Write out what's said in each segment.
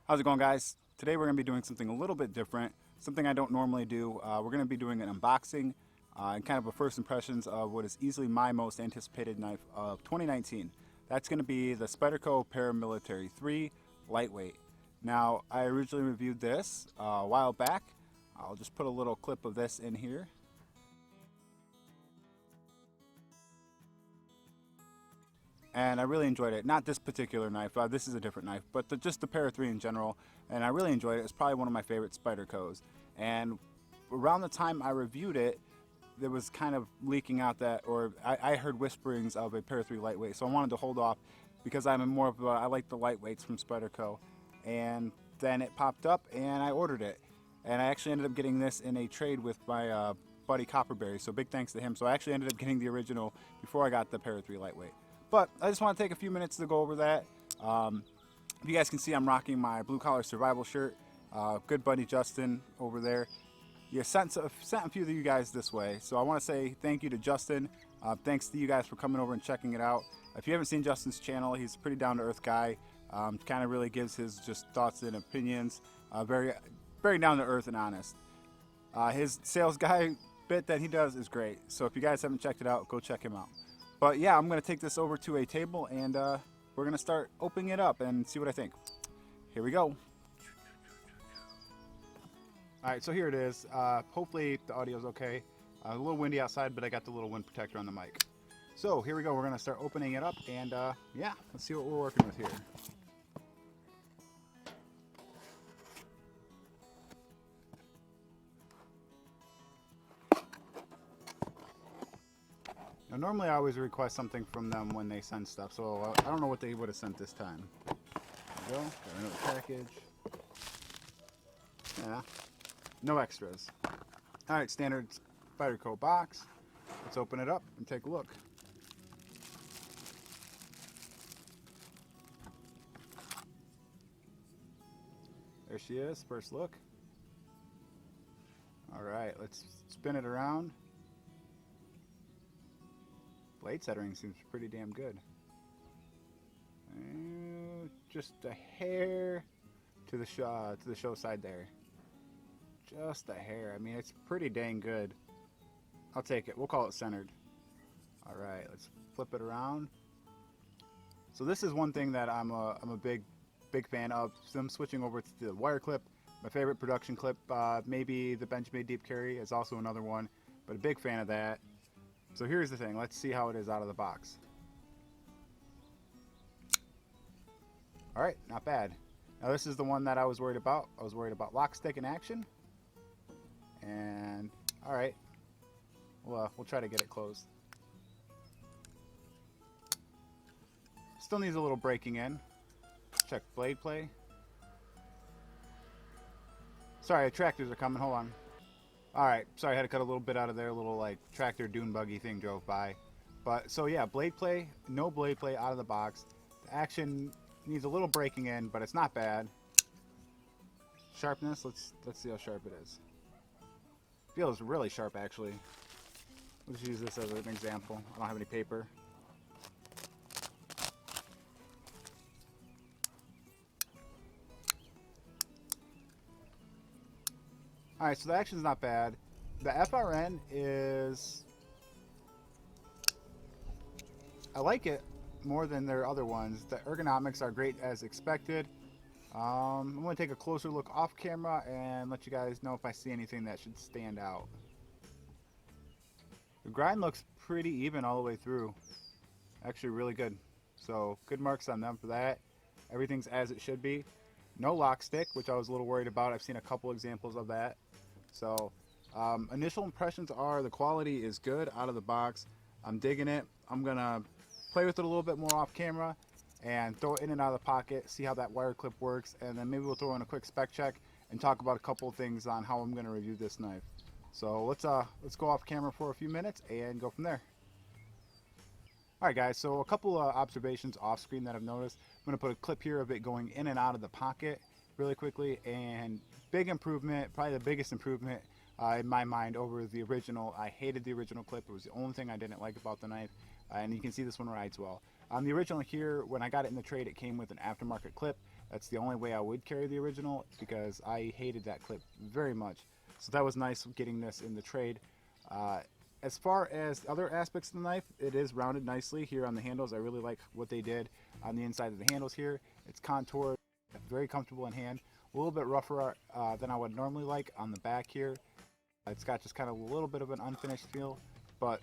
How's it going, guys? Today we're going to be doing something a little bit different, something I don't normally do. We're going to be doing an unboxing and kind of a first impressions of what is easily my most anticipated knife of 2019. That's going to be the Spyderco Paramilitary 3 Lightweight. Now, I originally reviewed this a while back. I'll just put a little clip of this in here. And I really enjoyed it. Not this particular knife, this is a different knife, but just the Para 3 in general. And I really enjoyed it. It's probably one of my favorite Spydercos. And around the time I reviewed it, there was kind of leaking out that, or I heard whisperings of a Para 3 lightweight. So I wanted to hold off because I'm more of a, I like the lightweights from Spyderco. And then it popped up and I ordered it. And I actually ended up getting this in a trade with my buddy Copperberry. So big thanks to him. So I actually ended up getting the original before I got the Para 3 lightweight. But I just want to take a few minutes to go over that. If you guys can see, I'm rocking my blue collar survival shirt. Good buddy Justin over there. You sent a few of you guys this way, so I want to say thank you to Justin. Thanks to you guys for coming over and checking it out. If you haven't seen Justin's channel, he's a pretty down-to-earth guy. Kind of really gives his just thoughts and opinions. Very down-to-earth and honest. His sales guy bit that he does is great. So if you guys haven't checked it out, go check him out. But yeah, I'm going to take this over to a table and we're going to start opening it up and see what I think. Here we go. Alright, so here it is. Hopefully the audio's okay. A little windy outside, but I got the little wind protector on the mic. So here we go. We're going to start opening it up and yeah, let's see what we're working with here. Now, normally I always request something from them when they send stuff, so I don't know what they would have sent this time. There we go. Got another package. Yeah, no extras. Alright, standard Spyderco box. Let's open it up and take a look. There she is, first look. Alright, let's spin it around. Blade centering seems pretty damn good. Just a hair to the show side there. Just a hair. I mean, it's pretty dang good. I'll take it. We'll call it centered. All right, let's flip it around. So this is one thing that I'm a big fan of. Them switching over to the wire clip. My favorite production clip, maybe the Benjamin Deep Carry is also another one, but a big fan of that. So here's the thing, let's see how it is out of the box. Alright, not bad. Now this is the one that I was worried about. I was worried about lock, stick, and action. And, alright, we'll try to get it closed. Still needs a little breaking in. Check blade play. Sorry, the tractors are coming, hold on. Alright, sorry, I had to cut a little bit out of there, a little like tractor dune buggy thing drove by. But so yeah, blade play, no blade play out of the box. The action needs a little breaking in, but it's not bad. Sharpness, let's see how sharp it is. Feels really sharp actually. Let's use this as an example. I don't have any paper. Alright, so the action's not bad. The FRN is... I like it more than their other ones. The ergonomics are great as expected. I'm going to take a closer look off camera and let you guys know if I see anything that should stand out. The grind looks pretty even all the way through. Actually really good. So good marks on them for that. Everything's as it should be. No lock stick, which I was a little worried about. I've seen a couple examples of that. So initial impressions are the quality is good out of the box. I'm digging it. I'm gonna play with it a little bit more off camera and throw it in and out of the pocket, see how that wire clip works, and then maybe we'll throw in a quick spec check and talk about a couple of things on how I'm gonna review this knife. So let's go off camera for a few minutes and go from there. Alright guys, so a couple of observations off screen that I've noticed. I'm going to put a clip here of it going in and out of the pocket really quickly, and big improvement, probably the biggest improvement in my mind over the original. I hated the original clip. It was the only thing I didn't like about the knife, and you can see this one rides well. The original here, when I got it in the trade, it came with an aftermarket clip. That's the only way I would carry the original because I hated that clip very much. So that was nice getting this in the trade. As far as other aspects of the knife, it is rounded nicely here on the handles. I really like what they did on the inside of the handles here. It's contoured, very comfortable in hand. A little bit rougher than I would normally like on the back here. It's got just kind of a little bit of an unfinished feel, but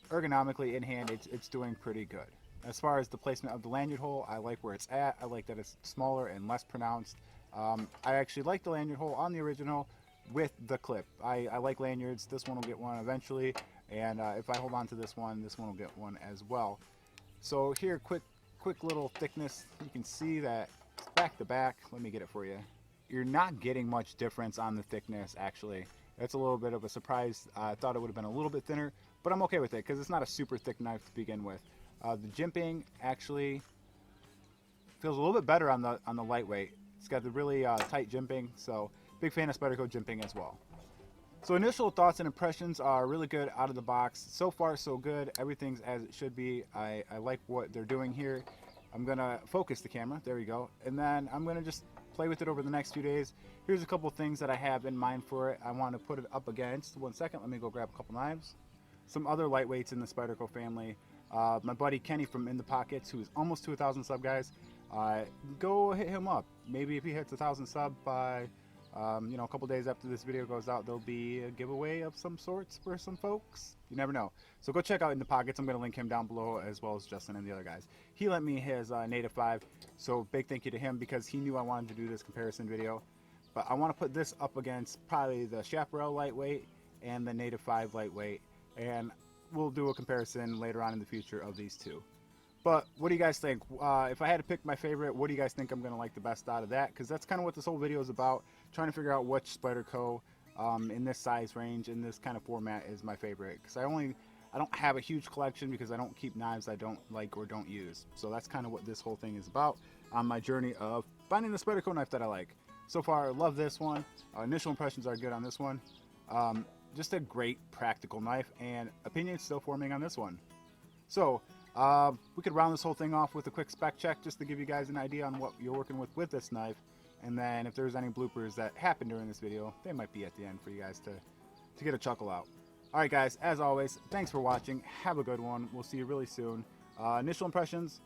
ergonomically in hand, it's doing pretty good. As far as the placement of the lanyard hole, I like where it's at. I like that it's smaller and less pronounced. I actually like the lanyard hole on the original with the clip. I like lanyards. This one will get one eventually, and if I hold on to this one will get one as well. So here, quick little thickness. You can see that it's back to back. Let me get it for you. You're not getting much difference on the thickness, actually. That's a little bit of a surprise. I thought it would have been a little bit thinner, but I'm okay with it because it's not a super thick knife to begin with. The jimping actually feels a little bit better on the lightweight. It's got the really tight jimping, so big fan of Spyderco jimping as well. So initial thoughts and impressions are really good out of the box. So far so good. Everything's as it should be. I like what they're doing here. I'm gonna focus the camera, there we go, and then I'm gonna just play with it over the next few days. Here's a couple things that I have in mind for it. I want to put it up against, one second, let me go grab a couple knives. Some other lightweights in the Spyderco family. My buddy Kenny from In the Pockets, who's almost to 1,000 sub guys, go hit him up. Maybe if he hits 1,000 sub by you know, a couple days after this video goes out, there'll be a giveaway of some sorts for some folks. You never know. So go check out In the Pockets. I'm going to link him down below, as well as Justin and the other guys. He lent me his Native 5, so big thank you to him because he knew I wanted to do this comparison video. But I want to put this up against probably the Chaparral lightweight and the Native 5 lightweight, and we'll do a comparison later on in the future of these two. But what do you guys think? If I had to pick my favorite, what do you guys think I'm going to like the best out of that? Because that's kind of what this whole video is about, trying to figure out which Spyderco in this size range, in this kind of format, is my favorite. Because I don't have a huge collection because I don't keep knives I don't like or don't use. So that's kind of what this whole thing is about on my journey of finding the Spyderco knife that I like. So far, I love this one. Initial impressions are good on this one. Just a great practical knife, and opinions still forming on this one. So we could round this whole thing off with a quick spec check just to give you guys an idea on what you're working with this knife. And then if there's any bloopers that happen during this video, they might be at the end for you guys to get a chuckle out. Alright guys, as always, thanks for watching. Have a good one. We'll see you really soon. Initial impressions,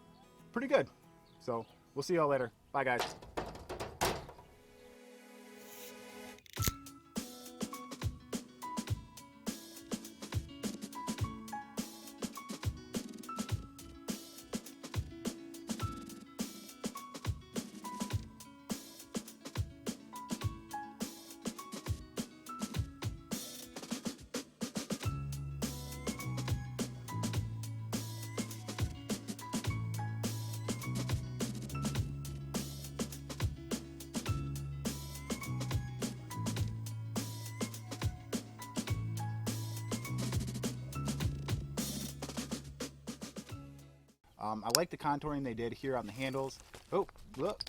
pretty good. So we'll see y'all later. Bye guys. I like the contouring they did here on the handles. Oh, look.